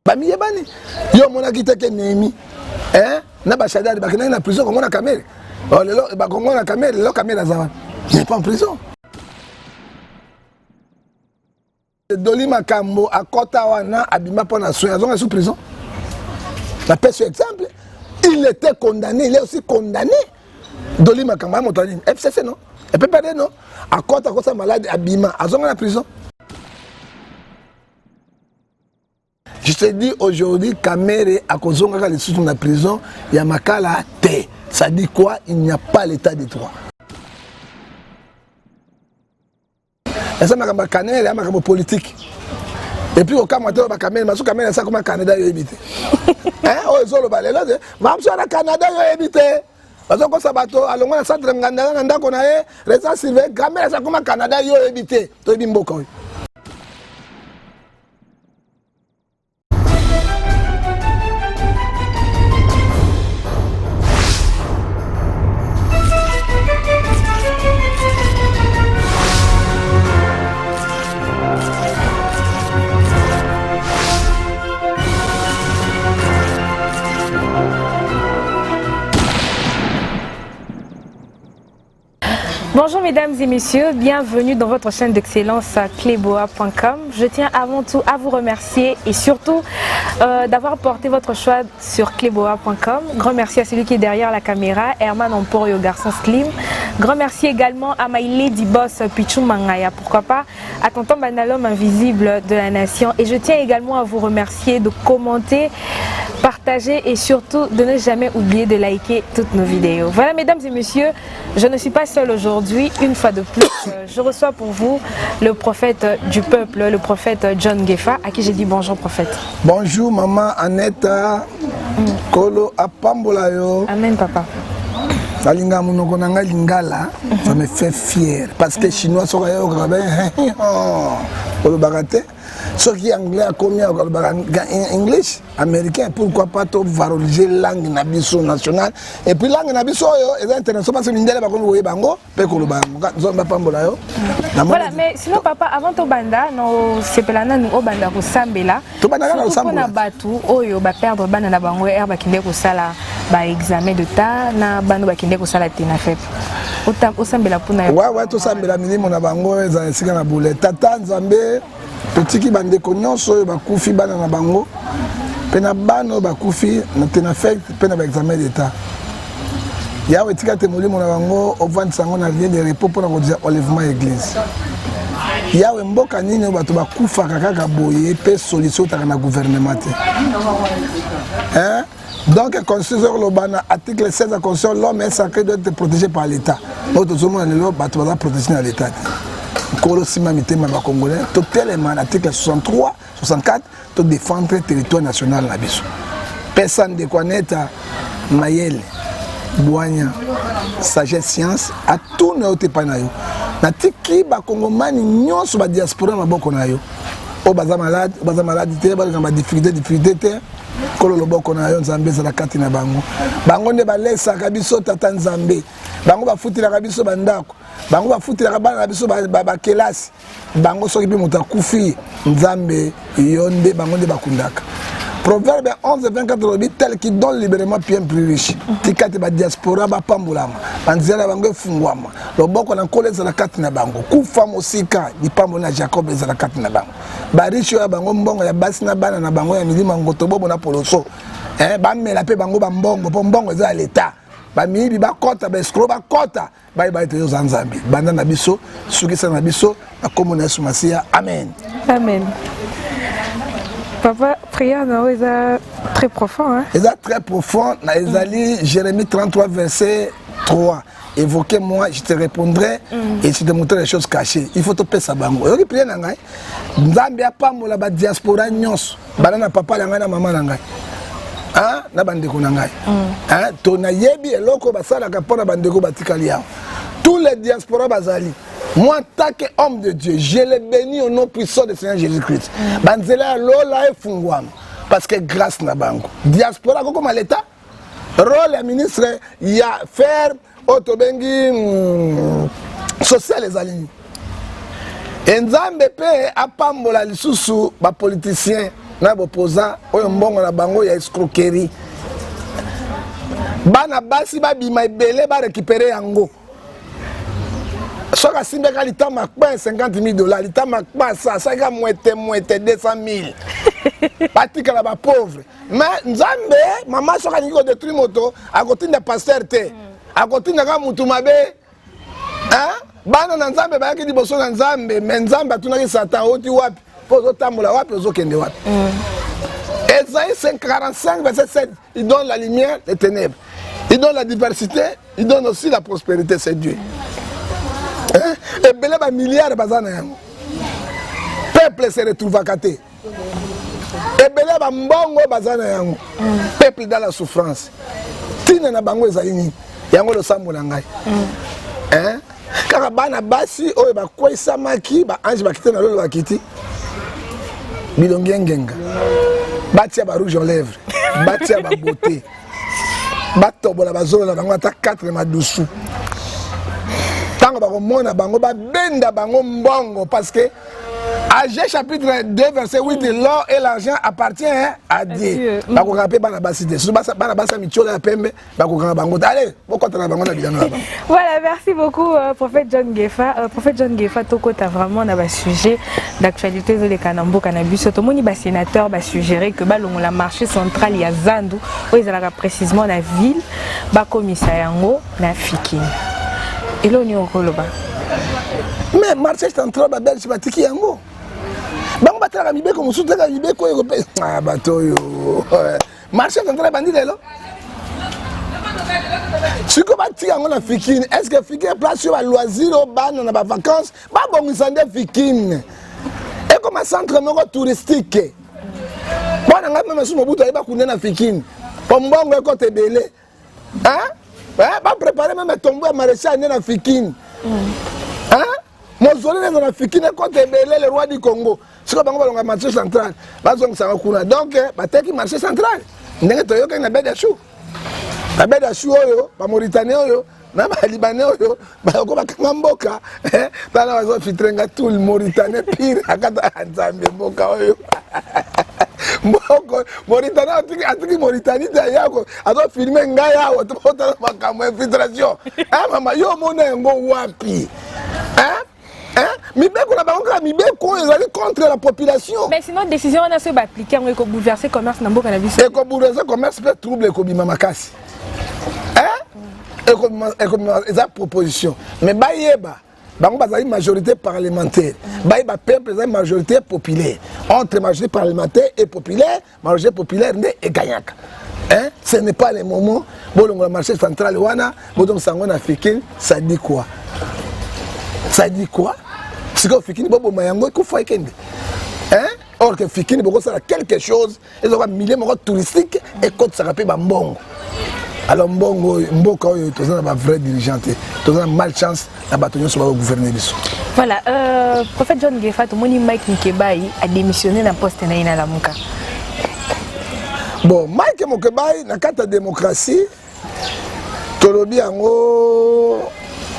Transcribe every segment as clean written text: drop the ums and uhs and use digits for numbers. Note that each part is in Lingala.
Bami yebani. Yo mona kiteke nemi. Hein? Na bachada de bakina na prison comme na caméra. Oh le ba kongo na caméra, le caméra zawa. Il n'est pas en prison. Doli Makambo à Kotawana abima pona soin azonga sous prison. La paix sur exemple, il était condamné, il est aussi condamné. Doli Makambo à Montagny, FCC non? Et peut pas non? À Kota Kosa malade abima azonga la prison. Je te dis aujourd'hui, Kamere à Kozonga les sous la prison, il y a Makala T. Ça dit quoi? Il n'y a pas l'état de droit. Et ça m'a Kamere, il y a politique. Et puis au cas où ma Kamere, ma Kamere, ça comme Canada il évité. Hein? Oh ils ont le balai là, va me au Canada il évité. Parce que ça bateau, alors on a ça de nganda qu'on a, les gens surveillent, Kamere ça comme Canada il évité. Toi bimbo. Bonjour mesdames et messieurs, bienvenue dans votre chaîne d'excellence cleboa.com. Je tiens avant tout à vous remercier et surtout d'avoir porté votre choix sur cleboa.com. Grand merci à celui qui est derrière la caméra, Herman Emporio, garçon slim. Grand merci également à my lady boss Pichou Mangaya, pourquoi pas, à tonton Banalom invisible de la nation. Et je tiens également à vous remercier de commenter, partager et surtout de ne jamais oublier de liker toutes nos vidéos. Voilà mesdames et messieurs, je ne suis pas seule aujourd'hui, une fois de plus, je reçois pour vous le prophète du peuple, le prophète John Gefa, à qui j'ai dit bonjour prophète. Bonjour maman Annette, Kolo Apambolayo. Amen papa. Alinga munoko nanga lingala, ça me fait fier parce que chinois sont au baraté. Ceux qui anglais a commis English, américain, pourquoi pas valoriser langue nabiso nationale et puis langue nabiso est international parce que l'indélé va comme bango, pe ko zomba pambola yo. Voilà, mais sinon papa avant to banda no sepelana nous au banda ko sambela. To banda na sambela. Ko na batu oyo ba perdre bana na bango er ba kinde ko sala ba examen de ta na bano ba kinde ko sala tina fep. O sambela puna. Ouais to sambela minimo na bango za sika na boule. Tata Nzambe petit qui bande nyonso bakufi bana na bango pena bano bakufi na tena fait pena ba examen d'état yawe tika te molimo na bango ovandi sango na lien de repos pour na dire enlèvement église yawe mboka nini bato bakufa kaka boye pe solution ta na gouvernement te hein donc constitution lobana article 16 de la constitution l'homme est sacré doit être protégé par l'état notre zone le bato va protéger à l'état Kolo Sima Mitema Congolais, totalement l'article 63, 64, pour défendre le territoire national na biso. Personne de connaître Mayele, Boanya, sagesse, science, à tout nos tepanayo. Na tiki ba Congomani nyonso ba diaspora maboko na yo. O baza malade te, ba ngamba difficulté te. Kolo loboko na yo Nzambe za la kati na bango. Bango nde balesa kabiso tata Nzambe. Bango bafuti la kabiso bandako. Bango bafuti la bana biso ba kelasi. Bango soki bi muta kufi Nzambe yonde bango nde bakundaka. Proverbe 11:24 tel qui donne libérément bien plus riche. Tikati ba diaspora ba pambulama. Banzela bango fungwama. Loboko na kole za la kati na bango. Kufa mosika di pambo na Jacob za la kati na bango. Ba riche ya bango mbongo ya basi na bana na bango ya milima ngoto bobo na poloso. Ba mela pe bango ba mbongo po mbongo za l'état. Ba mibi ba kota ba escroc ba kota. Ba ba te Nzambe. Banda na biso, sukisa na biso, na komona Yesu Masia. Amen. Amen. Papa, prière est très profond. Hein? C'est très profond. Dans Jérémie 33, verset 3. Évoquez-moi, je te répondrai et je te montrerai les choses cachées. Il faut te payer ça. Et prier nangai. Nzambe a pas mola ba diaspora nyos. Banana papa nangai na maman nangai. Hein? Na bandeko nangai. Hein? Tona yebi eloko basala ka pona bandeko batikali ya. Tous les diasporas bazali. Moi, en tant qu'homme de Dieu, je les bénis au nom puissant du Seigneur Jésus-Christ. Banzela lola e fungwam parce que grâce na bango. Diaspora comme à l'état. Rôle le ministre il y a faire autobengi social les alignés. Nzambe pe apambola lisusu ba politicien na opposant oyo mbongo na bango ya escroquerie bana basi babima ebele ba récupérer yango soka simbeka litama kwa $50,000 litama kwa ça ga moite 200,000 patika la ba pauvre mais nzambe mama soka niko détruire moto akotinda pasteur te akotinda ka mutu mabe hein bana na nzambe bayaki liboso na nzambe mais nzambe atunaki satan oti wapi pozo tambola wapi ozokende wapi Esaïe 45 verset 7 il donne la lumière les ténèbres il donne la diversité il donne aussi la prospérité c'est Dieu et belé ba milliards bazana yango peuple se retrouve à côté et belé ba mbongo bazana yango peuple dans la souffrance tina na bango ezali yango lo sambola ngai hein kaka bana basi oyo bakwesa maki ba ange bakite na lolo bakiti bilongi ngenga batia ba rouge en lèvres batia ba beauté batobola bazolo na bango ata 4 madusu tango bakomona bango babenda bango mbongo parce que Agé chapitre 2 verset 8 l'or et l'argent appartient à Dieu. Bako rapé bana basité. So bana basa mitiola ya pembe bako kanga bango. Allez, boko tana bango na bidano là-bas. Voilà, merci beaucoup prophète John Gefa. Prophète John Gefa toko ta vraiment na ba sujet d'actualité de Kanambo Cannabis. To moni ba sénateur ba suggérer que balongo la marché central ya Zandu, où ils allaient précisément la ville, ba commissariat yango na Fikini. Et là on y okoloba. Mais marché central ba belge batiki yango. Bango bataka mibeko musuta ka mibeko européen. Ah bato yo. Marché central bandi lelo. Si ko bati yango na Fikini, est-ce que Fikini place sur ba loisir au ban na ba vacances, ba bongisande Fikini. Et comme un centre moko touristique. Bona ngapa même sumo buto ba kunena Fikini. Pombongo e côté belé. Hein? Ba préparer même tomber à maréchal na Fikini. Hein? Mozolé dans la Fikini côté belé le roi du Congo. Si ko bango balonga marché central, bazong sa kuna. Donc bateki marché central. Ndenge toyoka na beda chou. La beda chou oyo, ba Mauritanien oyo, na ba Libanais oyo, ba ko bakanga mboka, bana bazo filtrenga tout le Mauritanien pire akata nzambe mboka oyo. Mboko Mauritanie atiki Mauritanie yako azo filmer ngai yawo to bota makambo infiltration. Mama yo mona ngo wapi? Mibeko na bango ka mibeko ezali contre la population. Mais sinon décision on a se appliquer on ko bouleverser commerce na mboka na biso. Et ko bouleverser commerce peut troubler ko bima makasi. Et comme eza proposition. Mais ba yeba bango bazali majorité parlementaire. Ba yeba peuple ezali majorité populaire. Entre majorité parlementaire et populaire, majorité populaire ne e gagnaka. Ce n'est pas le moment bolongo la marché central wana bodong sango na Fikini, ça dit quoi? Ça dit quoi? Si vous Fikini bobo mayango ko fa ekende. Or que Fikini boko ça quelque chose, ils ont milliers de touristiques et côte ça rappelle mbongo. Alors mbongo mboka oyo tozana ba vrai dirigeant, tozana malchance na batonyo so ba gouverner biso. Voilà, prophète John Gefa to moni Mike Mokebai a démissionné na poste na ina Lamuka. Bon, Mike Mokebai na kata démocratie tolobi yango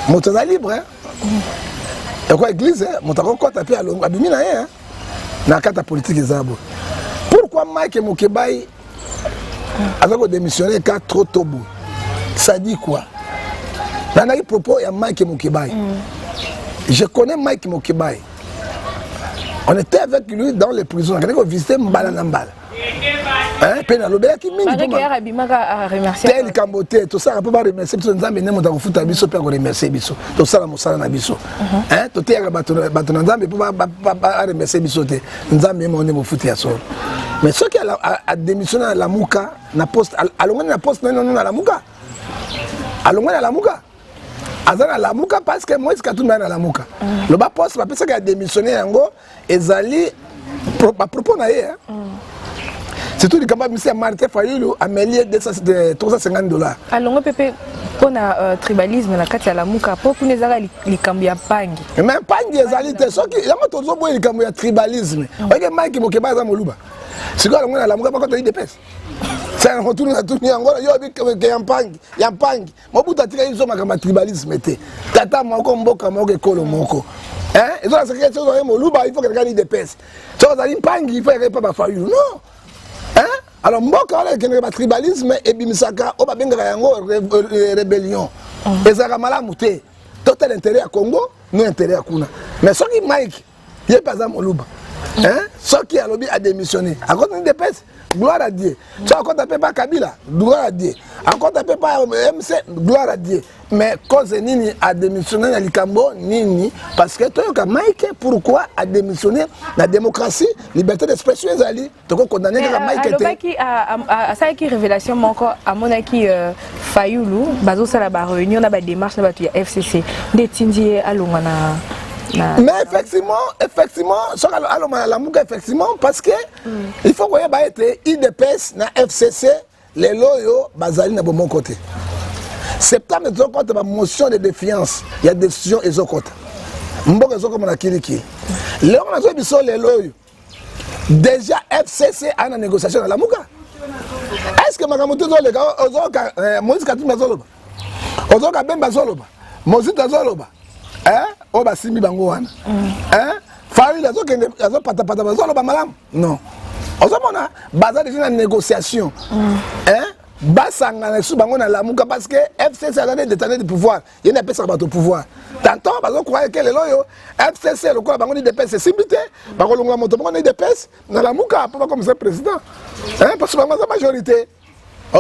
moto na libre et quoi église moto ko tapé abimi na ye na kata politique ezabo. Pourquoi Mike Mokebai a démissionné car trop tobo? Ça dit quoi? Dans les propos il y a Mike Mokebai. Je connais Mike Mokebai. On était avec lui dans les prisons. On a visité Mbala Nambala. Penalobé qui mingi. Tel Camboté, tout ça, on peut pas remercier. Tout ça, mais nous avons foutu à biso, pour remercier biso. Tout ça, nous avons biso. Tout est à batonanda, mais pour pas remercier biso. Nous avons foutu à soi. Mais ceux qui a démissionné à la Mouka, na poste, allons na poste non à la Mouka. Allons à la Mouka. Azana la Mouka parce que moi, c'est tout à la Mouka. Le bas poste, la personne qui a démissionné en ezali propos na ye. C'est tout le combat monsieur Martin Fayulu a mêlé $350. Alors Pepe pour na tribalisme la kati ya la Mouka pour que les ala likambo ya pangi. Mais pangi ezali te soki yango tozo boye likambo ya tribalisme. Oke Mike Mokebai za moluba. Siko longo na la Mouka bakoto idepes. C'est un retour na tout yango yo bi ke yampangi. Mobuta tika iso makamba tribalisme te. Tata moko mboka moko ekolo moko. Hein? Ils ont la sécurité, il faut que quelqu'un l'IDPS. Si vous avez une pangue, il faut qu'il n'y ait pas de Fayulu. Non. Hein? Alors, mboka wala kende ba tribalisme et bimisaka o ba benga yango rébellion. Ezaka malamu te. Total intérêt à Congo, non intérêt à Kuna. Mais ce qui Mike, il est pas à Moluba. Hein? Ce qui a lobby a démissionné. À cause de DPS, gloire à Dieu. Tu as encore pas Kabila, gloire à Dieu. Encore pas MC, gloire à Dieu. Mais cause Nini a démissionné dans Likambo, Nini, parce que toi, Mike, pourquoi a démissionné la démocratie, liberté d'expression, Zali, tu as condamné la Mike. À ça, qui révélation, encore à mon acquis, Fayulu, Bazo Salaba, réunion, la démarche, la FCC, des Tindi à Lungana. Mais effectivement, parce que il faut qu'on ait été IDPS na FCC, les loyaux, bazali na bon côté. Septembre, ils ont compté ma motion de défiance. Il y a des décisions ils ont compté. Mbok ils ont comme la kiriki. Les les loyaux. Déjà FCC a une négociation à la Mouka. Est-ce que Magamoto les gars, Moïse Katumba Zoloba, Ozoka Bemba Zoloba, Mozita Zoloba. Hein? Oh bah Simi Bangoana. Hein? Farid azo pata bazolo ba malam. Non. Ozomona baza déjà une négociation. Hein? Basanga na su bango na lamuka parce que FCC a donné détenir du pouvoir. Il n'a pas ça au pouvoir. Tantôt bazo croire que les loyo FCC le quoi bango ni DPS c'est simplité. Bango longa moto bango ni DPS na lamuka pas comme ça président. Hein? Parce que bango la majorité.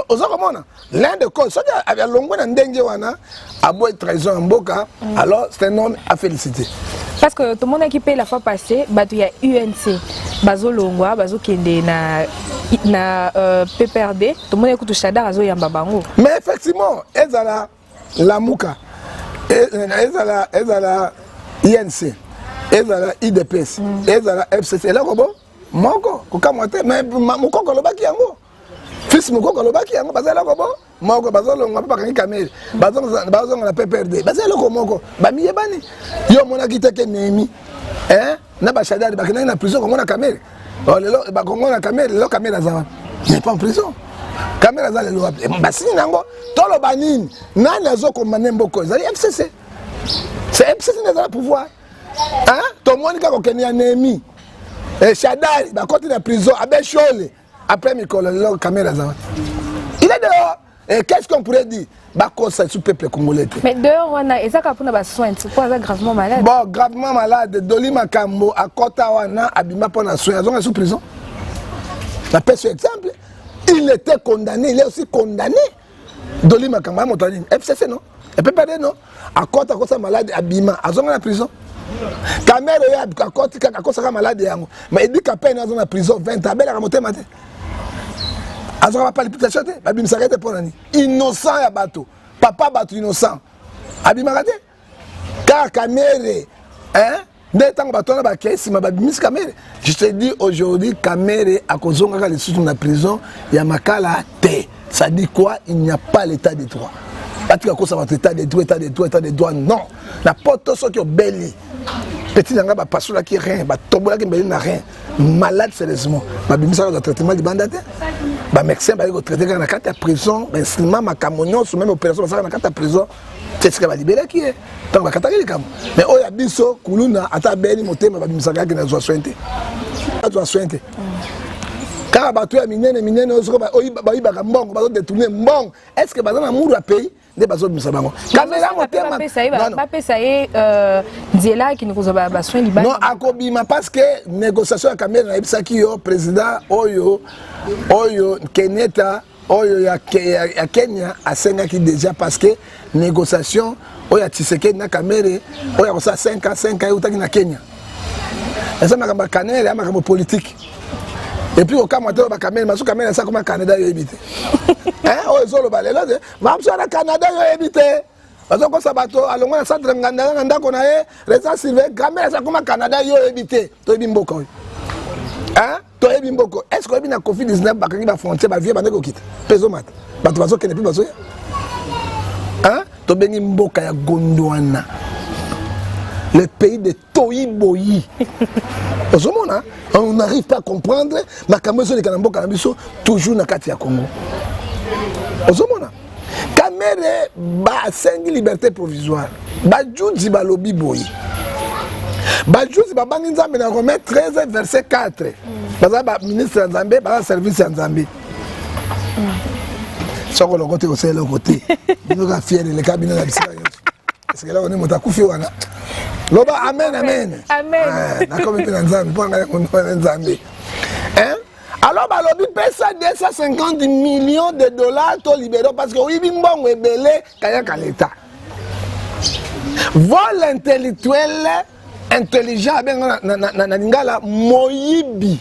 Ozomona l'un des causes ça avait longo na ndenge wana a beau être trahison en Mboka, alors c'est un homme à féliciter. Parce que tout le monde qui paye la fois passée, il y a UNC, Bazo Longwa, Bazo Kende, na PPRD, tout le monde écoute Chada, Bazo Yambabango. Mais effectivement, Ezala la Mouka, Ezala INC, Ezala IDPS, Ezala FCC, là, Moko, Kokamote, mais Moko Kolobaki Yango. Fils Moko Kolobaki Yango, Bazala Kobo. Moko bazolo ngapa kangi kamera bazolo na PPRD bazalo ko moko ba miyebani yo mona kiteke nemi na ba shadari ba kana na prison ko mona kamera lelo ba ko mona kamera lelo kamera za n'est pas en prison kamera za lelo ba sini nango tolo banini nani azoko manembo ko za FCC c'est FCC na pouvoir to monika ko kenya nemi shadari ba côté na prison abe chole après mikolo lelo kamera za il est dehors. Et qu'est-ce qu'on pourrait dire? Bakosa sous peuple congolais. Mais dehors, on a et ça quand on a besoin, c'est pas gravement malade. Bon, gravement malade. Doli Makambo à Kota wana abima pour na soin, ils sont sous prison. La paix sur exemple, il était condamné, il est aussi condamné. Doli Makambo Montani, FCC non, et PPD non. À Kota malade abima, ils sont en prison. Caméra à Kota malade yango, mais il dit qu'à peine ils sont en prison 20 ans, belle remonter matin. Azora va pas l'imputation, Babim s'arrête pour l'année. Innocent ya bateau. Papa bateau innocent. Abim arrête. Car Kamere, hein? Dès tant que bateau na bakesi ma Babim Kamere. Je te dis aujourd'hui Kamere a kozonga les sous dans la prison, ya makala té. Ça dit quoi? Il n'y a pas l'état de droit. Pas tu as quoi ça va état de droit, état de droit, non. La porte ceux qui ont belli. Petit nanga ba pasula qui rien, ba tombola qui belli na rien. Malade sérieusement. Babim ça le traitement du bandate. Bah médecin va le traiter dans la carte de prison, ben seulement ma camonion sous même opération ça dans la carte de prison. C'est ce que va libérer qui est. Donc va kataker les cam. Mais oh ya biso kuluna ata beni motema ba bimisaka ki na zo sointe. Zo sointe. Car ba to ya minene ozo ba oyiba ka mbongo ba détourner mbongo. Est-ce que ba dans amour à pays de bazo bimisa bango. Caméra motema. Ba pesa ye Nzela qui nous a ba soin liban. Non akobima parce que négociation ya caméra na ibisaki yo président oyo Kenyatta oyo ya Kenya asengaki déjà parce que négociation oyo Tshisekedi na Kamere oyo ko 5 ans utaki na Kenya. Esa makamba kanele ya makamba politique. Et puis au cas où ba Kamere masu Kamere ça comme Canada yo ebité. Oyo zolo balela de va na Canada yo ebité. Parce que ça bateau alongo na centre nganda ndako na ye reza Sylvain Kamere ça comme Canada yo ebité. To ebimboko. Est-ce que vous avez Covid-19 bakangi ba frontière ba vie bande ko kita peso mat bato bazo kene pi bazo ya to bengi mboka ya Gondwana le pays de Toyi-Boyi. On n'arrive pas à comprendre makambo so le kanamboka na biso toujours na kati ya Congo. Ozomona Kamere ba sengi liberté provisoire ba judi ba lobi boyi Bajuzi babangi nzambe na Romains 13 verset 4. Baza ba ministre nzambe, baza service nzambe. Soko le côté aussi le côté. Nous ga fier le cabinet la bisika. Parce que là on est mota kufi wana. Loba amen amen. Amen. Na comme pe nzambe, pour nga nzambe. Hein? Alors balobi pesa 250 millions de dollars to libérer parce que oui bimbongo ebele kaya ka l'état. Vol intellectuel intelligent na lingala moyibi.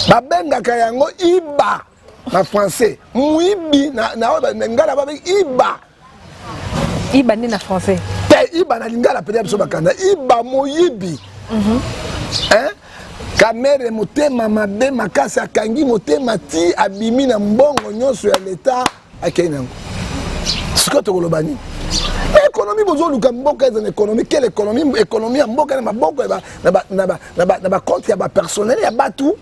Babengaka yango iba na français. Moyibi na lingala babe iba. Iba ni na français. Te iba na lingala peut-être so bakanda iba moyibi. Hein? Kamere motema mabe makasi akangi motema ti abimi na mbongo nyonso ya l'état akenango. Siko to kolobani. L'économie besoin de mboka est une économie. Quelle économie? Économie à mboka na mboka na compte ya ba personnel ya batou.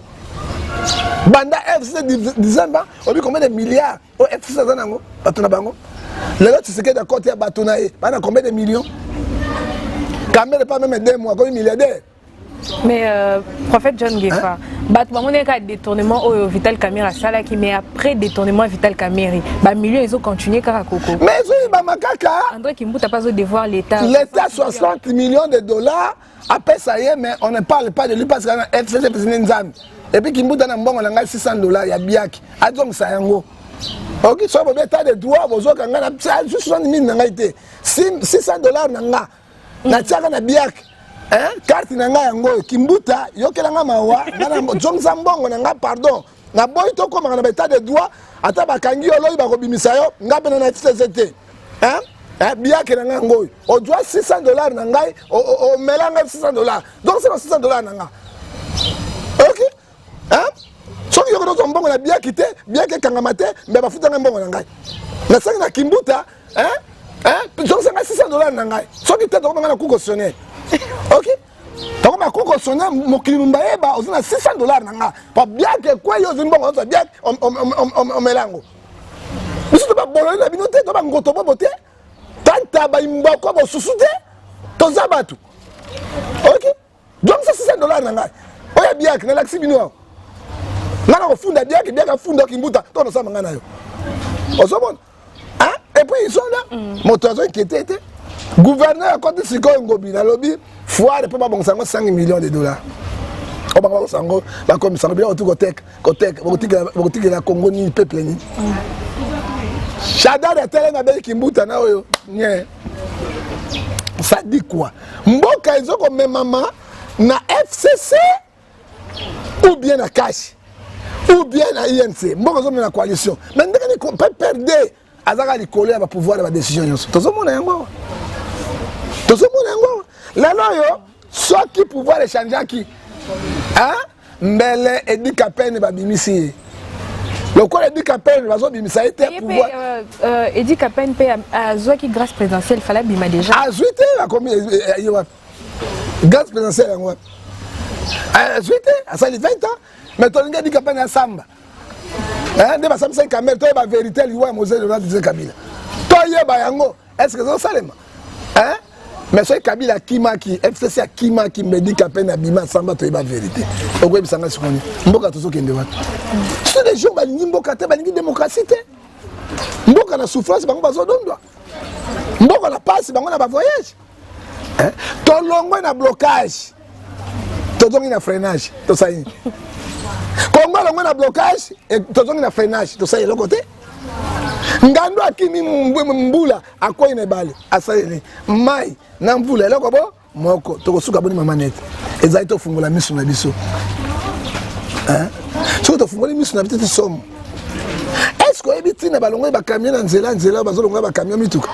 Banda FC December, on dit combien de milliards au FC zanango batou na bango. Les autres c'est que de compte ya batou na e, bana combien de millions? Kamere pas même 2 mois comme milliardaire. Mais prophète John Gefa, on est à détournement au Vital Kamera Salaki, mais après détournement Vital Kameri, bah milieu ils ont continué Karakoko. Mais oui, bah makaka. André Kimbu t'as pas besoin de voir l'État. L'État 60 millions de dollars. Après ça y est, mais on ne parle pas de lui parce qu'il y a un FCC Nzam. Et puis Kimbu t'as un bon on a 600 dollars, il y a biaki. Adjong Sayango. Ok, soit vous état de droit, vous avez 60 000 n'a été 600 dollars n'a. Na tchaka na biaki. Carte nanga yango Kimbuta yokelanga mawa ngana jongza mbongo nanga pardon na boy to ko mangana beta de droit ata bakangi oloyi bakobimisa yo ngabe na TCT biaki nanga ngoy o doit 600 dollars nangai o melanga 600 dollars donc c'est 600 dollars nanga OK so yo ko mbongo na biaki te biaki kangama te mbe bafuta mbongo nangai na sangi na Kimbuta donc c'est 600 dollars nangai so ki te to mangana ku cautionner. Ok? Donc, je vais sonner mon climat, je vais 600 dollars. Pour bien que quoi, je vais bien on mélange. Mais si tu vas bolonner la binote, tu vas ngoto bobote. Tant tu vas imba quoi, tu sous-souté, tu vas battre. Ok? Donc, c'est 600 dollars. Oh, ya bien que na laxi bino. Nana ko funda bien que funda kimbuta, to no sa mangana yo. Osomon. Hein? Et puis ils sont là. Moto zo inquiété. Gouverneur côté Siko Ngobi na lobby foire peut pas bon 5 millions de dollars. On va voir sango la commission bien autour côté la Congo ni peuple ni. Chada de tele na be Kimbuta na oyo. Nie. Ça dit quoi? Mboka izo ko mama na FCC ou bien na cash ou bien na INC. Mboka zo na coalition. Mais ndenge ni peut perdre azaka li coller ba pouvoir ba décision yoso. Tozomona yango. Là, ceux qui pouvaient changer qui Mbele et dit Kapene babimisi. Le quoi dit Kapene va bimisa était pouvoir. Edi Kapene a qui grâce présidentielle fallait bima déjà. A zuité a combien grâce présidentielle en quoi? A zuité a sali 20 ans mais ton gars dit Kapene a samba. Ne ba samba 5 caméras toi ba vérité lui wa Moselle Laurent de Kabila. Toi yeba yango est-ce que ça salema? Mais ce Kabila Kimaki, FCC a Kimaki me dit qu'à peine Abima Samba to la vérité. Au web sanga sikoni. Mboka to soki ndewa. C'est des gens balingi mboka te balingi démocratie te. Mboka na souffrance bango bazo dondwa. Mboka na passe bango na ba voyage. To longo na blocage. To zongi na freinage. To sayi. Kongo longo na blocage et to zongi na freinage. To sayi l'autre côté. Ngando akimi mbula akoyi nebale asayeli mai na mbula eloko bo moko tokosuka boni mamanete ezali tofungola miso na biso so tofungola miso na bitete somo est-ce que ebiti na balongo ba camion na nzela bazolonga ba camion mituka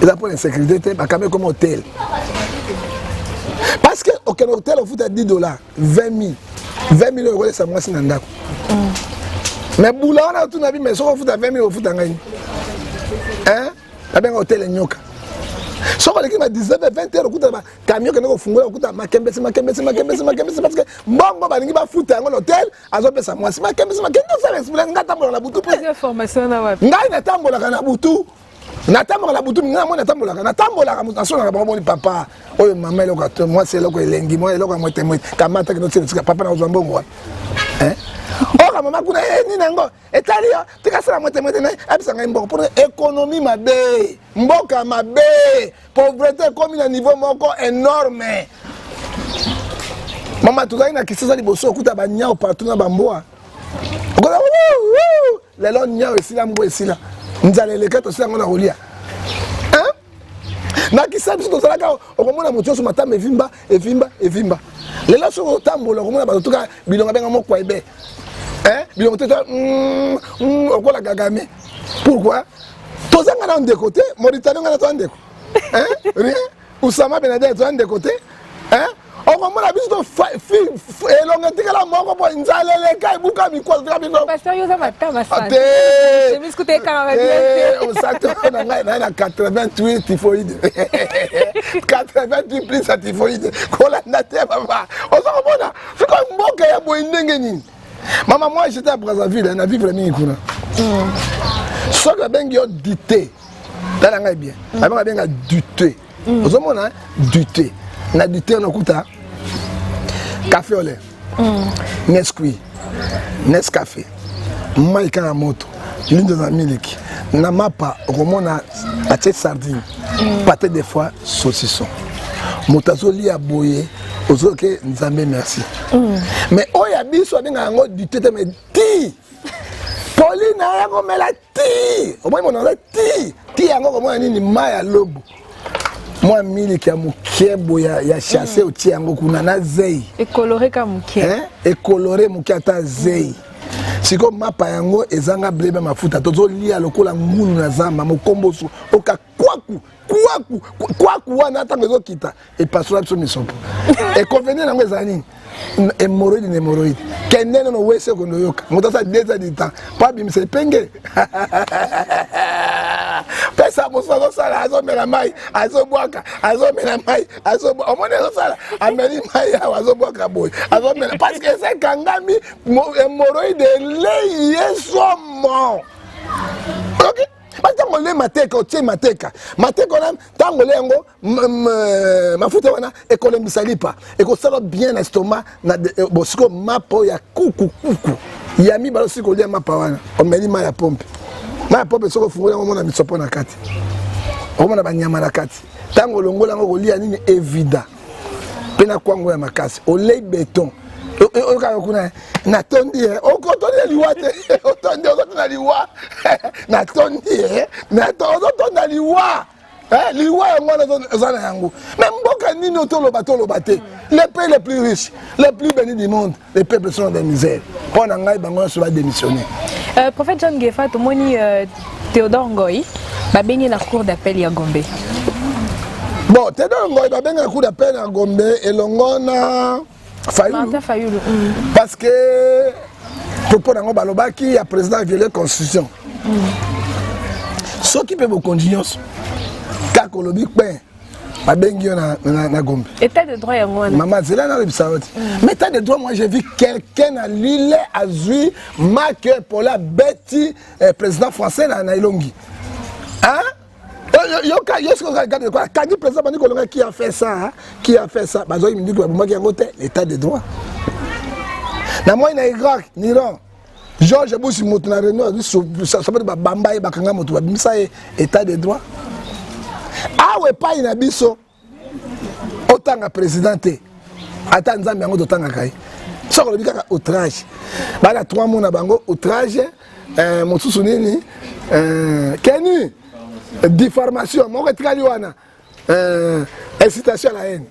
eza pour l'insécurité ba camion comme hôtel parce que aucun hôtel ofuta $10 20 000 euros ça mwasi na ndako. Mais boula on a tout nabi mais so foot à 20 000 au foot ngani. La ben hôtel nyoka. So ko lekima 19 20 heures kuta ba camion ke nako fungola kuta makembesi parce que mbongo ba ningi ba foot ngo hôtel azo pesa mwasi makembesi ça explique ngata mbola na butu. Plus d'informations na wapi. Ngai na tambola kana butu. natambola la butu nga mona tambola natambola nasona ba moni papa oyo mama eloko to moi c'est eloko elengi moi eloko moite kamata que notre papa na ozwa mbongo hein oka mama kuna ni nango etali yo tikasala moite na abisa ngai mbongo pour économie mabe mboka mabe pauvreté comme na niveau moko énorme mama tozali na kisasa liboso okuta banyao partout na bamboa okola lelo nyao esila mbo esila nzala eleka tosila ngo na kolia na kisa biso tozalaka okomona moto nyonso matama evimba lelo soki otambola okomona bato toka bilongo benga moko ebe bilongo te okola gagame pourquoi tozanga na ndeko te Mauritanie nga na toza ndeko rien Oussama Ben Laden toza ndeko te okomona biso to elongo tikala moko po nzala eleka ebuka mikwazo toka biso pasteur yoza matama sana te miskute kama bien osacto na ngai na 88 typhoïde 88 plus typhoïde kolanda te mama ozokomona siko mboka ya boye ndenge nini mama moi j'étais à Brazzaville na vivre mingi kuna soki babengi yo dité tala ngai bien babenga dité ozomona dité na dité onakuta café au lait Nesquik Nescafé mai kaka moto l'une de miliki na mapa okomona atie sardine pâté des fois saucisson moto azolia boye ozoke nzambe merci mais oyo biso abenga yango dité te mais ti Pauline a komela ti omoi mona ti yango komona nini mai ya lobo moi miliki ya mukebo ya chasse otie yango kuna na zei ecoloré ka muke ecoloré muke ata zei siko mapa yango ezanga blebe mafuta tozolia lokola ngunu na zamba mokomboso oka kwaku wana ntango ezokita epasola biso misopo ekonvenir nango ezala nini hémorroïde kende nono wese kondoyoka moto asa 2 ans du temps po abimisa epenge pesa mosu azosala azomela mai azobwaka azomela mai omoni azosala ameli mai awa azobwaka boye azomela parce que eza ekangami hémorroïde elei ye somo ok ntango le mateka otie mateka wana ntango le yango mafuta wana ekolembisa lipa ekosala bien na estomac siko mapa oyo ya kukukuku ya mibalo siko olia mapa wana omeli mai ya pompe soki ofungoli yango omona misopo na kati okomona banyama na kati ntango olongola yango kolia nini evida mpe na kwango ya makasi olei beton okaka kuna natondi okotondi liwa te otondi ozotonda liwa natondi ozotonda liwa liwa yango wana eza na yango mais mboka nini toloba te les pays les plus riches les plus bénis du monde les peuples sont des misères mpo na ngai bango nyonso badémissionner prophète John Ngefa tomoni Théodore Ngoy babengi na cour d'appel ya Gombe bon Théodore Ngoy babengi na cour d'appel ya Gombe elongo na Fayulu. Parce que propos nango balobaki ya président violé constitution. Ce qui peut vous continuer kako lobi pe babengi yo na Gombe. État de droit yango. Maman c'est là na lebisawati. Mais état de droit moi j'ai vu quelqu'un à Lille azui Marc Paula Betty président français na Ilongi. Hein? Quand le président qui a fait ça, bazoyi minduki babomaki yango te l'état de droit. Na moi na Irak, Iran, George Bush moto na Renault ça s'appelle bamba et bakanga moto babimisa état de droit. Ah ouais pas ina biso otanga présidenté. Ata nzambe yango totanga kai. Soko lobi kaka outrage. Bana 3 mois na bango outrage mosusu nini Kenu diffamation moko etikali wana incitation à la haine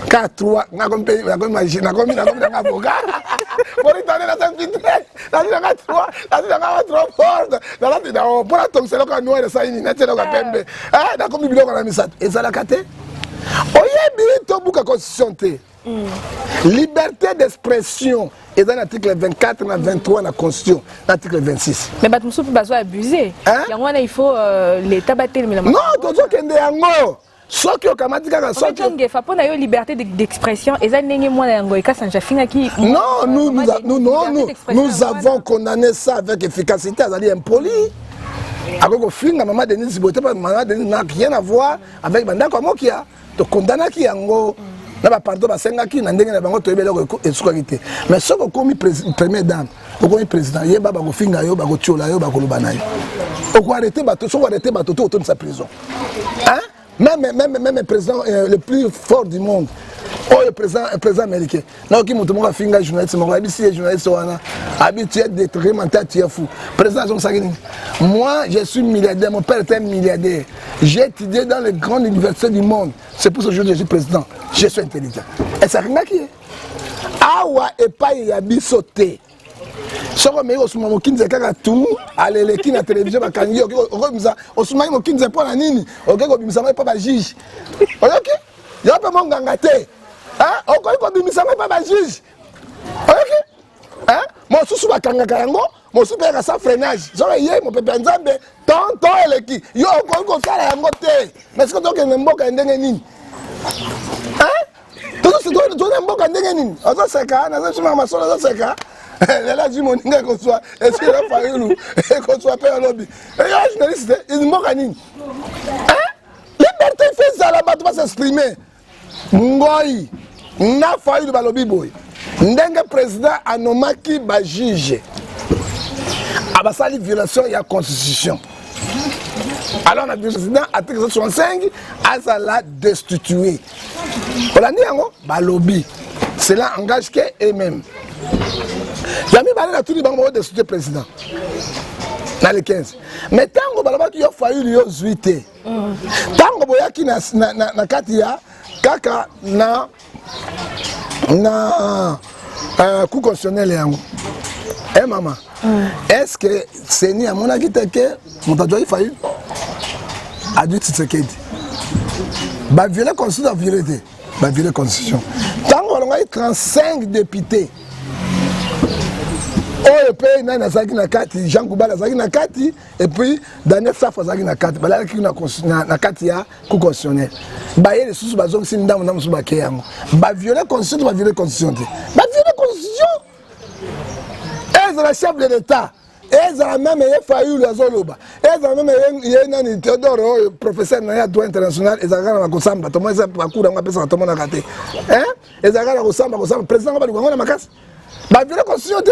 4-3 nakomi avocat Mauritanie na s'infiltre nanga 3 nanga trop fort mpona tongsela ka noir esaini natielaka pembe nakomi biloko na misato ezalaka te oyebi tobuka constitution te liberté d'expression et dans l'article 24 na 23 na constitution l'article 26 mais bato mosusu mpe bazo abusé yango wana il faut l'état batelemela non tozokende yango soki okamati kaka soki Ngefa mpona yo liberté d'expression eza ndenge mwana yango ekasa njafingaki non nous avons condamné ça avec efficacité azali impoli Ako finga maman Denise Boté, maman Denise n'a rien à voir avec Bandako Mokia. To condamna ki yango. Na ba pardon ba senga ki na ndenge na bango to ebele ko esukakité. Mais ce ko komi première dame, ko komi président, yeba ba ko finga yo ba ko tiola yo ba ko lobana yo. O ko arrêter bato, so ko arrêter bato to de sa prison. Hein? Même le président le plus fort du monde. Oh, le président américain. Non, qui monte mon finger journaliste, mon habitué journaliste, habitué d'être mental, tu es fou. Président Jean Sagini. Moi, je suis milliardaire, mon père était milliardaire. J'ai étudié dans les grandes universités du monde. C'est pour ça que je suis président. Je suis intelligent. Et ça rien qui est. Awa et pas yabi sauté. Soko me osuma mokinze kaka tumu aleleki na télévision bakangi okomisa osuma mokinze po na nini okeko bimisa mai pa ba juge. OK? Yo pe monganga te. Hein? Okoko bimisa mai pa ba juge. OK? Hein? Mo susu bakanga kango, mo susu pe sa freinage. Soko ye mo pepe nzambe tonto eleki. Yo okoko sala yango te. Mais ce que donc mboka ndenge nini? Hein? Tout ce que tu mboka ndenge nini? Ozo seka na sema masolo ozo seka. Là, je m'en ai qu'on soit, est-ce que la Fayoulou, et qu'on soit père lobby. Et là, journaliste, ils m'ont gagné. Hein? Liberté fait ça là-bas, tu vas s'exprimer. Ngoï, n'a Fayoulou balobi boy. N'dengue président anomaki ba juge. Abasali violation de la constitution. Alors, le président, article 65, a la destitué. On a dit, balobi. Cela engage qu'eux-mêmes. Yami balé na tout bango de soutien président. Dans les 15. Mais tango balaba ki yo fayu yo zuité. Tango boyaki na katia kaka na coup constitutionnel yango. Eh maman. Est-ce que c'est ni à mon avis que mon tadjoy fayu a dû Tshisekedi. Ba violer constitution violer. Ba violer constitution. Tango on a 35 députés. Oh, le pays n'a na kati, Jean Koubala zaki na kati, et puis Daniel Safa zaki na kati, balala ki na kati ya coup constitutionnel. Ba yé les sous bazong si ndam ndam sous ba keyango. Ba violer constitution, ba violer constitution. Ba violer constitution. Et la chef de l'État, et la même yé fayu la zoloba. Et la même yé nani Théodore professeur na droit international et zakana na kosamba, to moi ça ba cour nga pesa to mona raté. Hein? Et zakana kosamba président ba ngona makasi. Ba violer constitution.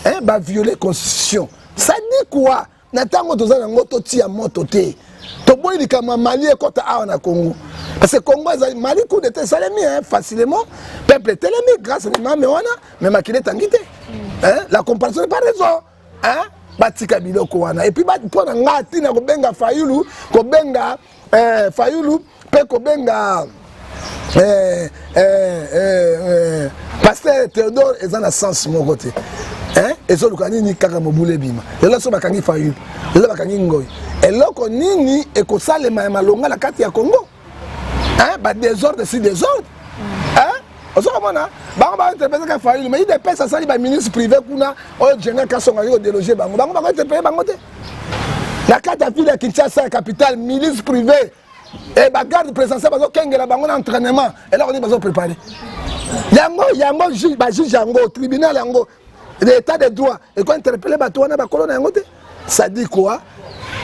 Hein, bah violer constitution. Ça dit quoi? Natango toza na ngoto ti ya moto te. To boy li kama Mali e kota a na Congo. Parce que Congo Mali coup d'état ça les hein, facilement. Peuple télémi grâce à mais wana mais makile tangité. Hein, la comparaison n'est pas raison. Hein? Batika biloko wana et puis ba pona ngati na ko benga Fayulu, ko benga Fayulu pe ko benga Pasteur Théodore est dans le sens mon côté. Hein? Et ça, le ni kaka mobule bima. Et là, ça va kangi fayu. Et là, va kangi ngoy. Et là, qu'on nini et qu'on sale malonga la carte ya Congo. Hein? Bah désordre, c'est désordre. Hein? On s'en va là. Bah on va interpréter qu'à fayu. Mais il dépêche ça, ça, ministre privé kuna. Oh, général Kassonga yo déloger bango. Bango va interpréter bango te. La carte à fille de Kinshasa, capitale, milice privée. Et bah garde présidentielle, parce que Kenge la bango d'entraînement. Et là, on est besoin de préparer. Yango, juge yango, tribunal yango. L'état de droit et quand interpeller Batouana Bakolona Yangote, ça dit quoi?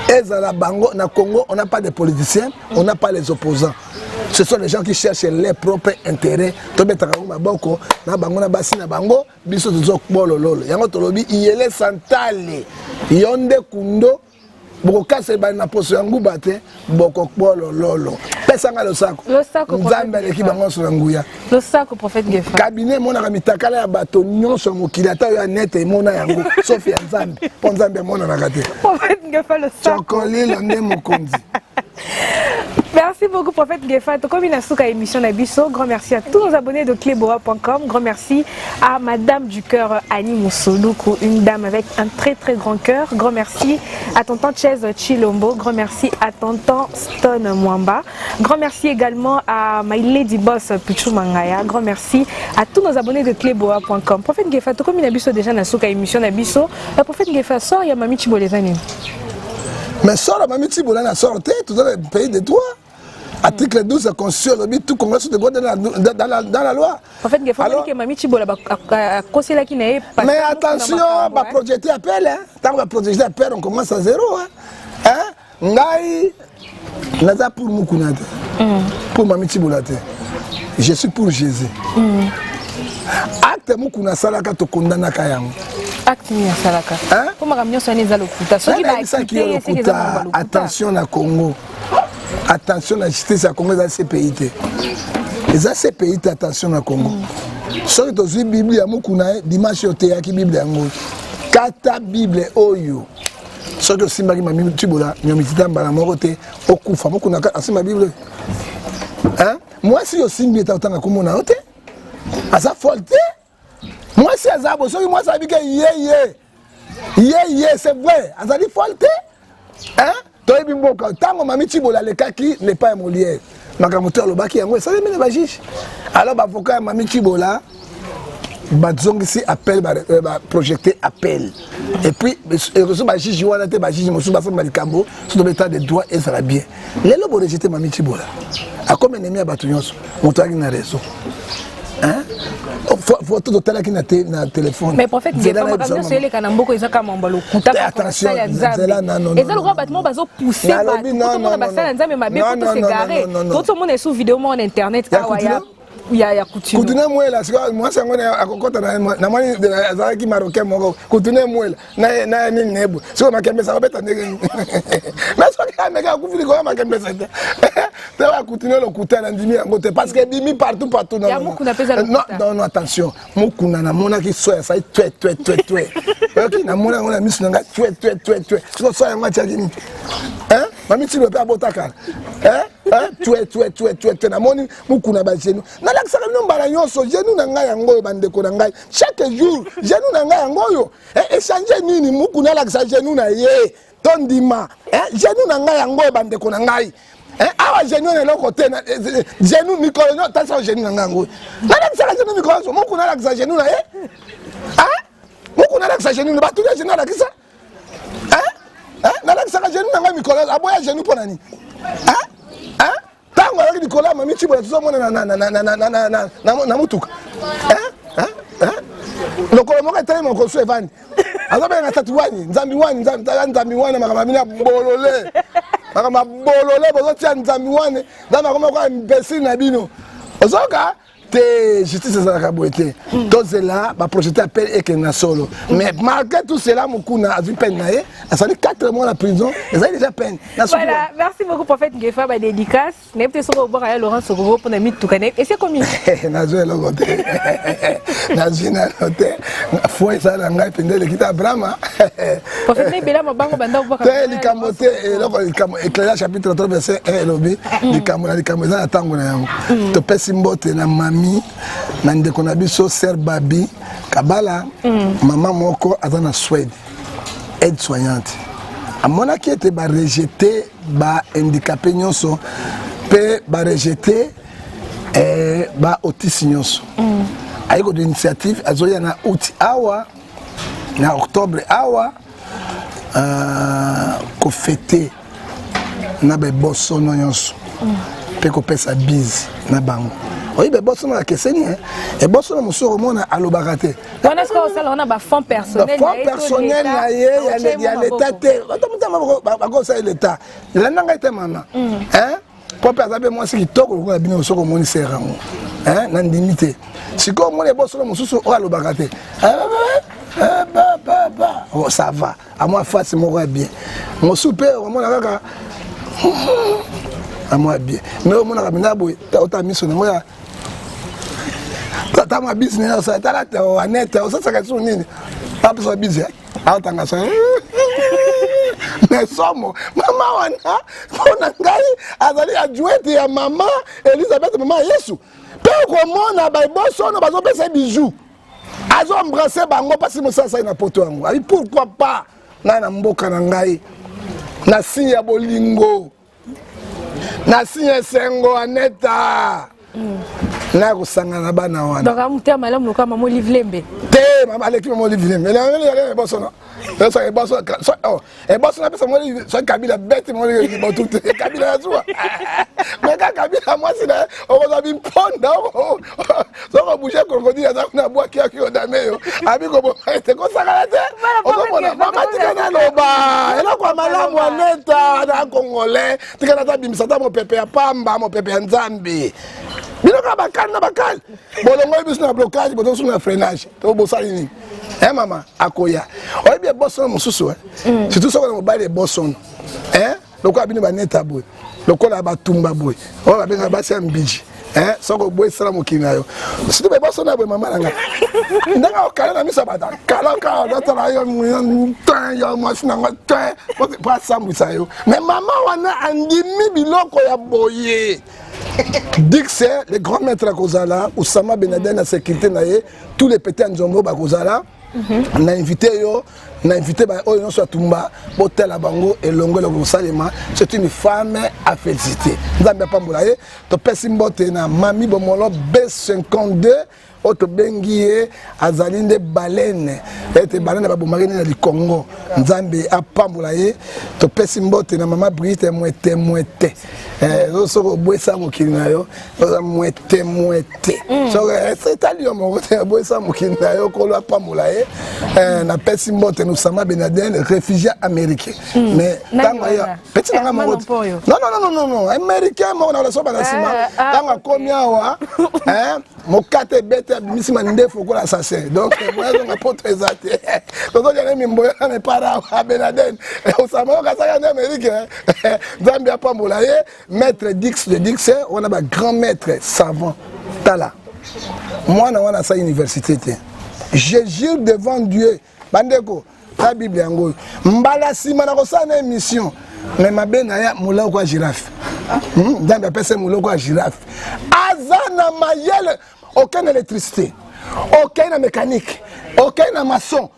Ezala Bango, na Congo, on n'a pas de politiciens, on n'a pas les opposants. Ce sont les gens qui cherchent leurs propres intérêts. Tobe Takaguma Boko, na Bango na Bassi na Bango, biso tozok bolo lolo. Yango tolobi iyele santale. Yonde kundo boko kase ba na poso yangu bate boko bolo lolo. Pesanga le sako. Le sako Nzambe le ki bango sur nguya. Le sako prophète Gefa. Cabinet mona kamitakala ya bato nyonso mokili ata ya net e mona yango sauf ya Nzambe. Po Nzambe mona na kate. Prophète Gefa le sako. Chokoli le ndé mokonzi. Merci beaucoup, prophète Gefa. Comme il a souka émission Nabiso, grand merci à tous nos abonnés de cleboa.com. Grand merci à Madame du cœur Annie Moussoudoukou, une dame avec un très très grand cœur. Grand merci à tonton Chez Chilombo. Grand merci à tonton Stone Mwamba. Grand merci également à My Lady Boss Pichou Mangaya. Grand merci à tous nos abonnés de cleboa.com. Prophète Gefa, comme il a déjà déjà na souka émission Nabiso, le prophète Gefa sort, il y a Mami Chibolezani. Mais sort la Mami Chibolezani sorti tout dans le pays des droits. Article 12 de la Constitution, tout Congrès de droit dans la loi. En fait, il faut que Mami Chibola mais attention, on va projeter appel. Tant qu'on va projeter appel, on commence à zéro. ngai naza pour mukuna te pour mami Tibola te je suis pour Jésus acte mukuna salaka to kondana ka yango acte ni salaka ko makamnyo so neza lokuta so ki ba écouter attention na Congo attention na justice ya Congo za CPI te eza CPI te attention na Congo soki tozwi Bible ya mukuna dimanche yo te yaki Bible yango kata Bible oyo soki osimbaki mami Tibola nyomitita mbala moko te okufa mukuna asimba Bible moi si osimbi eta otanga komona yo te aza folle te moi si aza bo soki moi sabi ke ye c'est vrai azali folle te toyebi mboka ntango mami Tibola lekaki lepa ya Molière makambo te alobaki yango esali mene bajuge alors bavocat ya mami Tibola bazongisi appel projecté appel et puis reçu bajuge wana te bajuge mosusu basamba likambo sur l'état de droit et ça va bien lelo bo rejeté mami Tibola akoma ennemi ya bato nyonso moto aki na réseau photo totala ki na téléphone mais prophète Nzela makambo so eleka na mboko ezaka mamba lokuta attention Nzela non eza le roi bâtiment bazo pousser bato tout monde basala nzambe mabe ko to se garer tout monde est sous vidéo mo en internet awa ya coutume coutume mwela sika moi sango na akokota na mani azaki marocain moko coutume mwela na nini nebo siko makembe sa beta ndenge na siko kameka kufili ko makembe sa te wa coutume lo kutana ndimi yango te parce que dimi partout non non attention mukuna na mona ki soya sai tue ok na mona ngona misu nga tue siko soya ngati akini mami Tibola pe abotaka tue na moni mukuna ba genou na lakisa bino mbala nyonso genou na ngai yango bandeko na ngai chaque jour genou na ngai yango yo échanger nini mukuna lakisa genou na ye tondima genou na ngai yango bandeko na ngai awa genou na loko te genou mikolo no tasa genou na ngai yango na lakisa genou mikolo so mukuna lakisa genou na ye mukuna lakisa genou na batu ya genou na lakisa na lakisa genou na ngai mikolo aboya genou pona ni tango alaki likolo ya mami Tibola tozomona na mutuka lokolo moko etelema koso evandi azobenga tatu wani nzambi wani makambo mini ya bolole bozotia nzambi wani nzambi akoma kwa imbécile na bino ozoka te justice ezalaka boye te tozela baprojete appel ekende na solo mais malgré tout cela mokuna azwi peine na ye asali 4 mois na prison ezali déjà peine. Voilà, merci beaucoup prophète Ngefa ba dédicace ne peut se revoir à Laurent Sogoro pour na mituka et c'est comme nazwe loko te nazwi na note foi ça na ngai pende lekita Brahma prophète ne bela mabango banda ko te likambo te loko likambo éclairage chapitre 3 verset 1 lobi likambo za na tango na yango to pesi mbote na mami na ndeko na biso Sœur Babi Kabala maman moko azana Suède aide soignante amonaki ete ba rejeter ba handicapé nyonso pe ba rejeter ba autiste nyonso ayiko de initiative azoya na août awa na octobre awa ko fêter na be bosono nyonso pe ko pesa bise na bango. Oui, mais bosso na keseni et bosso na musoro mona alobaka te. On est-ce que ça on a ba fonds personnel na ye ya l'état te. Ba ça l'état. La nanga te mama. Pour personne moi c'est kitoko ko bino soko moni serango. Na ndimité. Siko mona bosso na mususu o alobaka te. Oh ça va. À moi face moi bien. Mon super mona kaka à moi bien. Mais au mona kabina boy ta miso na moi tata ma business ça tala te honnête ça ça kaso nini pas besoin business atanga ça mais somo mama wana kona ngai azali adjointe ya mama Elisabeth mama Yesu pe ko mona ba boso no bazo pesa bijou azo embrasser bango pasi musasa na poto yango ali pourquoi pas na mboka na ngai na sinya bolingo na sinya sengo aneta na kosangana bana wana donc amuté malamu loka mama Olive Lembe te mama aleki mama Olive Lembe ele boso no so e boso na pesa mo so Kabila bête mo le botu te Kabila azwa mais Kabila moi c'est là on va bien prendre so ko bouger crocodile za na bois qui o dame yo abi ko bo te ko sangana te o ko bona mama tika na loba ela kwa malamu aneta na congolais tika na bimisa ta mo pepe ya pamba mo pepe ya nzambe biloko bakali na bakali bolongo biso na blocage boto so na freinage to bosali ni mama akoya oyebi boson mususu surtout so na mobile boson loko abini ba neta boy loko la batumba boy o ba benga basi ambiji soko boy sala mokina yo surtout be boson na boy mama nanga ndanga okala na misa bata kala data la yo tan yo machine nga tan po sambusa yo mais mama wana andimi biloko ya boye Dix, les grands maîtres à Kozala, Oussama Ben Laden la sécurité naie, tous les pétés en Nzombo à Kozala, on a invité Oyo sur Tumba, Botel à Bango et Longo le Salema. C'est une femme à féliciter. Nzambe Pambolaye, to pesimbote na Mami Bomolo B52. Auto bengie azalinde baleine ete baleine ba bomarine na Congo nzambe apambulaye to pesi mbote na mama Brigitte mwete so boisa mokili na yo mwete so c'est alio mo boisa mokili na yo ko lo apambulaye na pesi mbote nous Oussama Ben Laden réfugié américain mais tanga ya petit na mo non américain mo na so bana sima tanga komia wa mokate bete misi maninde foko l'assassin donc moi je m'apporte exact quand on vient m'imboya mes parents à Ben Laden Oussama kasaka en Amérique Zambia Pambolaye maître Dix de Dix on a un grand maître savant tala moi na wana sa université je jure devant Dieu bandeko la Bible yango mbala sima na kosana émission mais mabena ya muloko ya girafe Zambia appelle muloko ya girafe azana mayele aucune électricité, aucune mécanique, aucun maçon.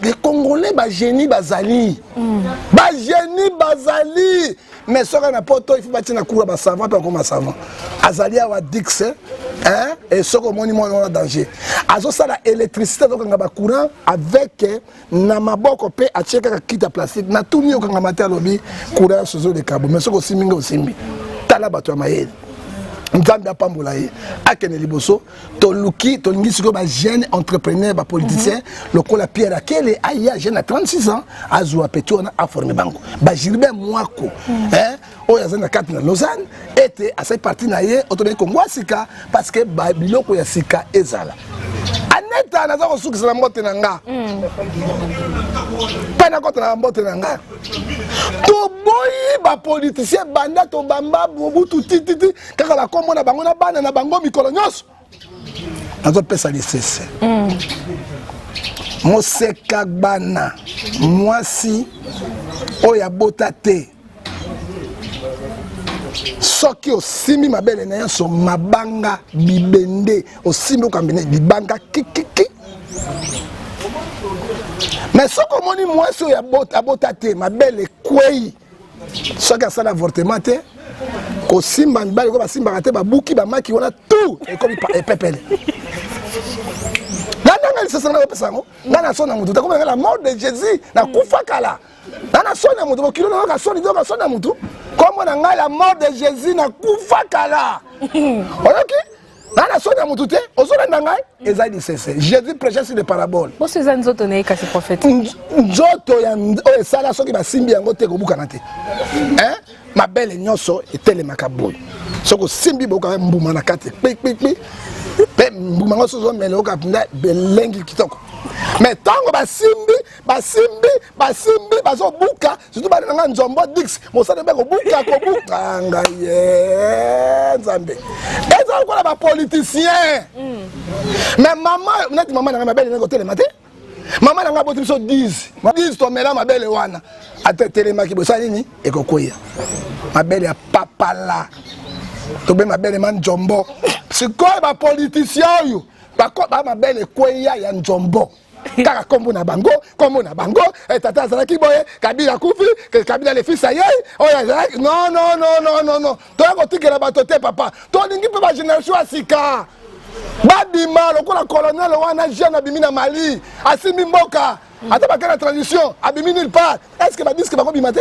Les Congolais, bah génie bazali, bah génie bazali. Mais ce qu'on a pas il faut bâtir na cour bah savant pas comme savant. Azali a Dix, et ce qu'on monument en danger. Azo ça la électricité donc on a ba courant avec na maboko pe a cheka kita plastique na tout mieux quand on mater lobby courant sur les câbles. Mais ce qu'on siminga osimbi. Tala bato mayel. Nzambe apambolaye akene liboso to luki to lingi siko ba jeune entrepreneur ba politicien lokola Pierre Akele aya jeune à 36 ans azwa peto na a formé bango ba Gilbert Mwako o ya zana carte na Lausanne était à cette partie na ye autoné Congo sika parce que ba biloko ya sika ezala aneta na zako suki na mbote na nga pana kota na mbote na nga to boyi ba politicien banda to bamba Mobutu tititi kaka la kombo na bango na bana na bango mikolo nyonso azo pesa lisese moseka bana mwasi oya bota te soki osimi mabele na nyonso mabanga bibende osimi okambene bibanga kikiki mais soki omoni mwasi oyo abota te mabele kwei soki asala avortement te kosimba mibali ko basimbaka te babuki bamaki wana tout ekomi epepele nanga lisasa na kopesa yango nga na soni ya mutu takomanga la mort de Jésus na kufa kala nga na soni ya mutu bokilo na kasoni to kasoni ya mutu kombo na ngai la mort de Jésus na kufa kala oyoki nga na soni ya mutu te ozolanda ngai ezali lisese Jésus prêchait sur les paraboles boso eza nzoto na ye kasi prophète nzoto ya oyo esala soki basimbi yango te kobukana te mabele nyonso etelemaka boye soki osimbi boka mbuma na kati kpikpikpi mpe mbuma ngo soki ozomela okapinda belengi kitoko mais ntango basimbi bazobuka surtout banenanga Nzombo Dix mosala mpe kobuka ngai ye nzambe eza lokola bapoliticien mais mama neti mama nanga mabele nenge otelema te mama nanga boti biso 10 tomela mabele wana atetelemaki bosala nini ekokoya mabele ya papala tobe mabele ma Nzombo sikoyo bapoliticien oyo bakoba mabele ekweya ya Nzombo kaka kombo na bango tata azalaki boye Kabila kufi Kabila le fils aye oya non toya kotikela bato te papa tolingi mpe bagénération ya sika babima lokola colonel wana jeune abimi na Mali asimbi mboka ata bakena transition abimi nulle part est ce que badiske bakobima te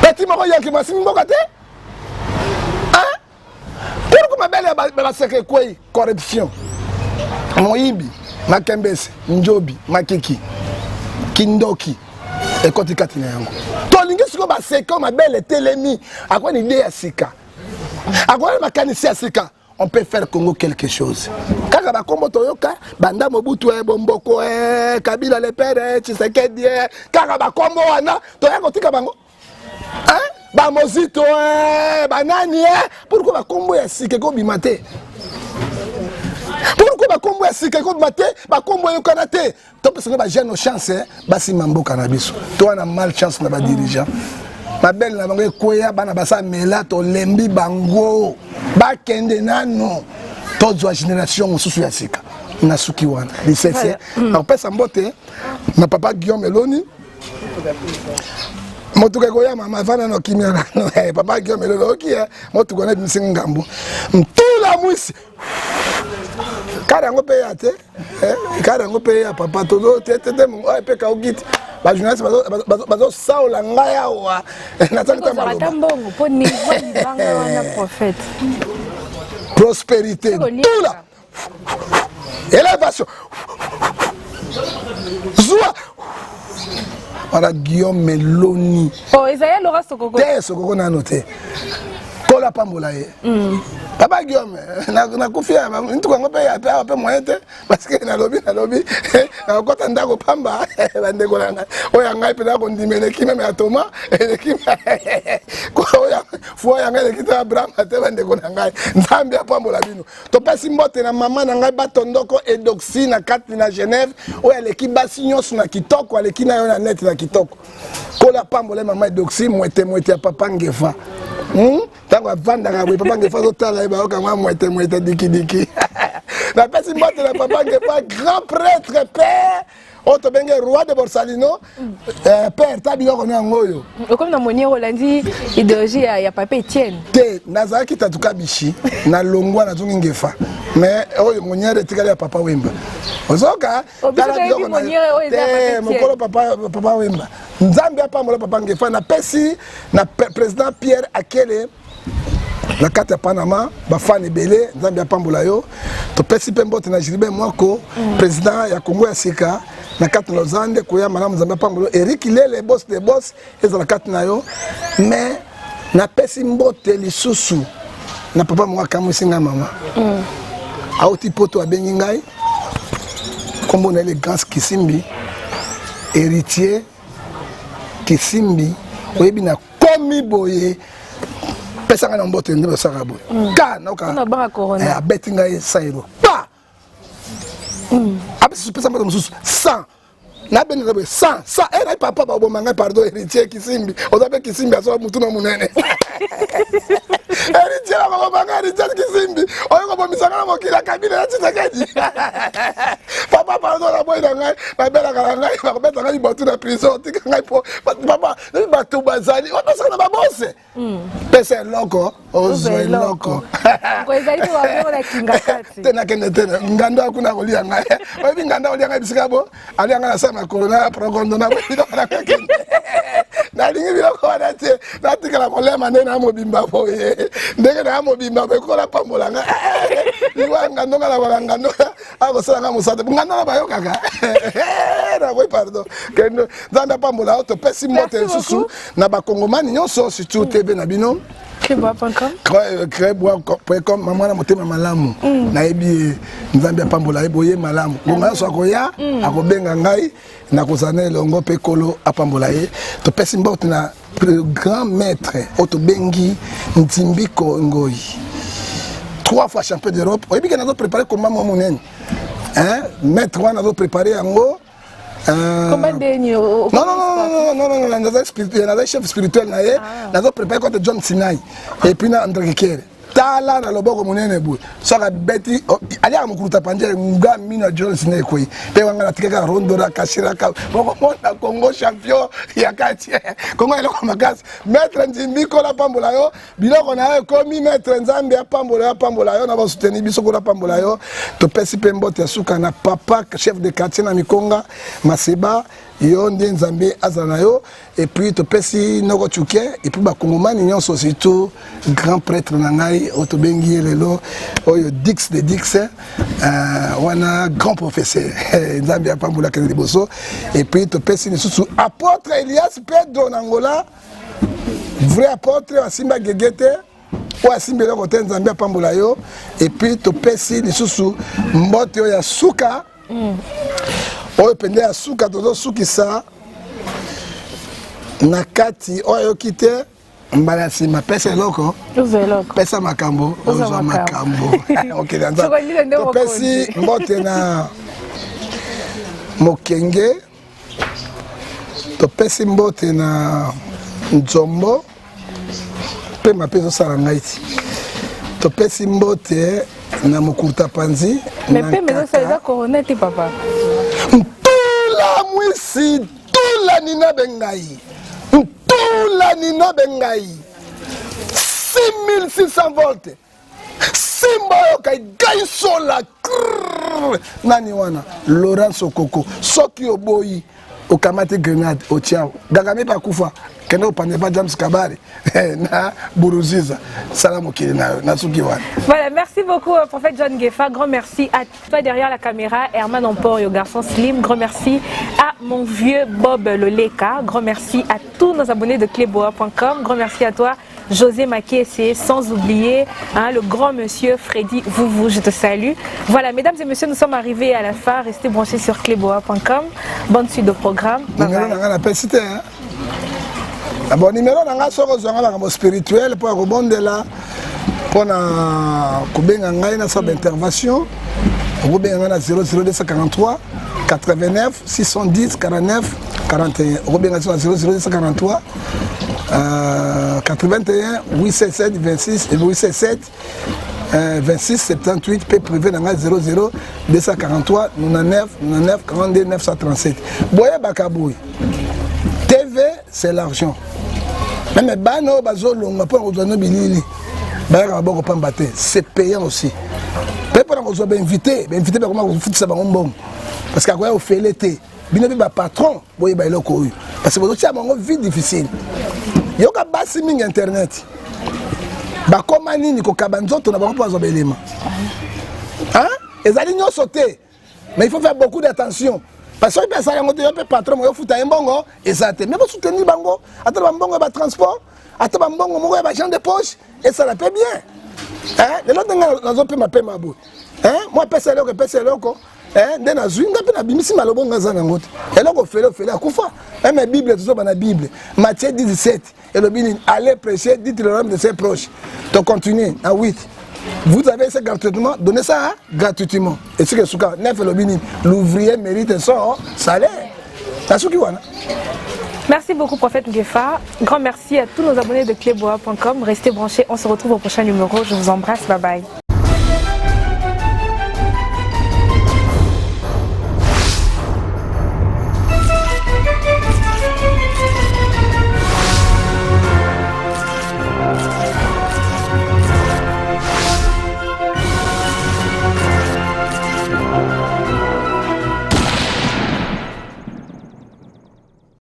petit moko yankima asimbi mboka te pourquoi mabele baseke kwei corruption moyibi makembese njobi makiki kindoki ekoti kati na yango tolingi siko baseka mabele telemi akoni ide ya sika akoni makanisi ya sika on peut faire Congo quelque chose kaka bakombo toyoka banda Mobutu bomboko Kabila le père Tshisekedi kaka bakombo wana toya kotika bango bamozito banani pourquoi bakombo ya sika kobima te pourquoi bakombo ya sika kobima te bakombo yokana te topesanga bagene no chance basima mboka na biso towana malchance na badirigeant babele na bango ekweya bana basa mela tolembi bango bakende nano tozwa génération mosusu ya sika na suki wana lisese nakopesa mbote na papa Guillaume Eloni motuka koyama mavana no kimia papa Guillaume Eloni okia motuka na bisinga ngambo ntula mwisi kara ngo pe ya te kara ngo pe ya papa todo te mo pe ka ogiti ba journaliste bazo saola ngaya wa na tanta mbongo po niveau libanga wana prophète prospérité tula élévation zoua para Guillaume Eloni oh Isaïe Laura Sokoko te Sokoko na noté kola pambola ye papa Guillaume na kufia mtu kwa ngope ya pe moyete parce que na lobby na kota ndako pamba bande kolanga oya ngai pe na ko ndimele kime me atoma ekima ko oya fo ya ngai kita Abraham ate bande kolanga nzambe apambola bino to pasi mbote na mama na ngai batondoko edoxi na kati na Genève oya leki basi nyonso na kitoko aleki na yo na net na kitoko kola pambola mama edoxi mwete ya papa Ngefa tango avandaka boye papa Ngefa azotala ye bayoka mwete diki na pesi mbote na papa Ngefa grand prêtre père oyo tobenge roi de Borsalino père ta biloko na yango oyo okomi na moni olandi idéologie ya papa Etienne te nazalaki tatuka bishi na longwa nazongi Ngefa mais oyo moniere etikali ya papa Wemba ozoka tala biloko na te mokolo papa Wemba nzambe apambola papa Ngefa na pesi na président Pierre Akele na kati ya Panama bafani ebele nzambe apambola yo topesi mpe mbote na Gilbert Mwako président ya Congo ya sika na kati na Lozande koya malamu nzambe apambola Eric Lele boss de boss ezala kati na yo mais na pesi mbote lisusu na papa mwaka mwisinga mama auti poto abengi ngai kombo na élégance Kisimbi héritier Kisimbi oyebi na komi boye pesanga na mbote nde basaka boye ka na abeti ngai sairo pa abesi pesa mbote mosusu 100 na bene boye 100 na papa ba bomanga pardon héritier Kisimbi ozabe Kisimbi aso mutu na munene héritier la bomanga héritier Kisimbi oyo ko bomisanga na mokila Kabila ya Tshisekedi papa pardon la boy na ngai ba bela kala ngai ba beta ngai botu na prison tika ngai po papa ba to bazali o pesa na ba bosse pesa loko ozwe loko ko ezali ko ba na kinga kati tena kende tena nganda kuna kolia ngai obi nganda olia ngai bisika bo ali ngana sama corona progondo na bilo na kende na lingi bilo ko na te na tika la kolema nena mobimba bo ye ndenge na mobimba be ko la pambola nga iwa ngando ngala ngando ako sala nga musate ngando na bayo kaka na boy pardon kendo zanda pambola auto pesi mote susu na bakongomani nyonso surtout TV na bino Crebois.com mama na motema malamu na ebi nzambe apambola eboye malamu ngonga so akoya akobenga ngai na kozana elongo pe kolo apambola ye to pesi mbote na grand maître auto bengi Ntimbiko Ngoi 3 fois champion d'Europe oyebi que nazo préparer comme maman monene hein maître wana nazo préparer yango combien de non, nazo chef spirituel na ye nazo préparer contre John Sinai et puis na André Kekere tala na loboko monene boye soka beti ali ya mokuluta panje nga mina Jones ne koyi pe wanga natikaka rondora kashiraka boko mona Congo champion ya kati Congo eloko makasi maître Nzimbi kola pambola yo biloko na yo komi maître Nzambe ya pambola yo na ba soutenir biso kola pambola yo to pesi pe mbote ya suka na papa chef de quartier na Mikonga Maseba yo nde Nzambe azana yo et puis to pesi noko chuke et puis ba kongomani nyonso surtout grand prêtre na ngai otobengi lelo oyo Dix de Dix wana grand professeur Nzambe apambola kene liboso et puis to pesi lisusu apôtre Elias Pedro Nangola vrai apôtre asimba gegete o asimba loko te Nzambe apambola yo et puis to pesi lisusu mbote oyo ya suka oyo pende ya suka tozo sukisa na kati oyo kite mbala sima pesa eloko pesa makambo ozo makambo OK danza to pesi mbote na Mokenge to pesi mbote na Nzombo pe mapezo sala ngaiti to pesi mbote na Mokurta Panzi mais pe mezo sala coronete papa tula mwisi tula nina bengai tula nina bengai 6600 volts simba yo kai gai sola nani wana Laurent Sokoko soki oboyi okamate grenade otiao gagame pa kufa kende opande pa James Kabare na Buruziza salamu kile na suki wana. Voilà, merci beaucoup prophète John Ngefa, grand merci à toi derrière la caméra, Herman Emporio, garçon slim, grand merci à mon vieux Bob Loleka, grand merci à tous nos abonnés de cleboa.com, grand merci à toi José Makiese, sans oublier le grand monsieur Freddy Vouvou, je te salue. Voilà, mesdames et messieurs, nous sommes arrivés à la fin, restez branchés sur cleboa.com, bonne suite de programme. Bye bye. Bon numéro nanga soko zonga makambo spirituel pour rebondela pour na kubenga ngai na sub intervention kubenga na 00243 89 610 49 41 kubenga na 00243 81 877 26 et 877 26 78 P privé nanga 00 243 99 99 42 937 boye bakaboui TV c'est l'argent. Même bano bazo longa pour rejoindre bilili. Ba ba ko pamba te, c'est payant aussi. Pe pour qu'on soit invité ba comment foutre ça ba ngom. Parce qu'à quoi au fait l'été. Bino ba patron, boye ba eloko. Parce que bozo tia bango vie difficile. Yoka basi mingi internet. Ba koma nini ko kabanzoto na bango pas obelema. Hein? Ezali nyo sauter. Mais il faut faire beaucoup d'attention. Parce que ça y a un patron qui fout un bongo et ça te mais vous soutenez bango attends bango ba transport attends bango mo ba gens de poche et ça la paie bien hein les autres dans zo ma bo hein moi pesa loko hein ndena zwinga pe na bimisi malobo ngaza na ngote eloko fele akufa même bible tout ça na bible Matthieu 17 et le bin allez prêcher dites le nom de ses proches donc continuez à 8. Vous avez ça gratuitement, donnez ça hein, gratuitement. Et ce que souka neuf lobini, l'ouvrier mérite son salaire. Merci beaucoup prophète Ngefa. Grand merci à tous nos abonnés de cleboa.com. Restez branchés, on se retrouve au prochain numéro. Je vous embrasse, bye bye.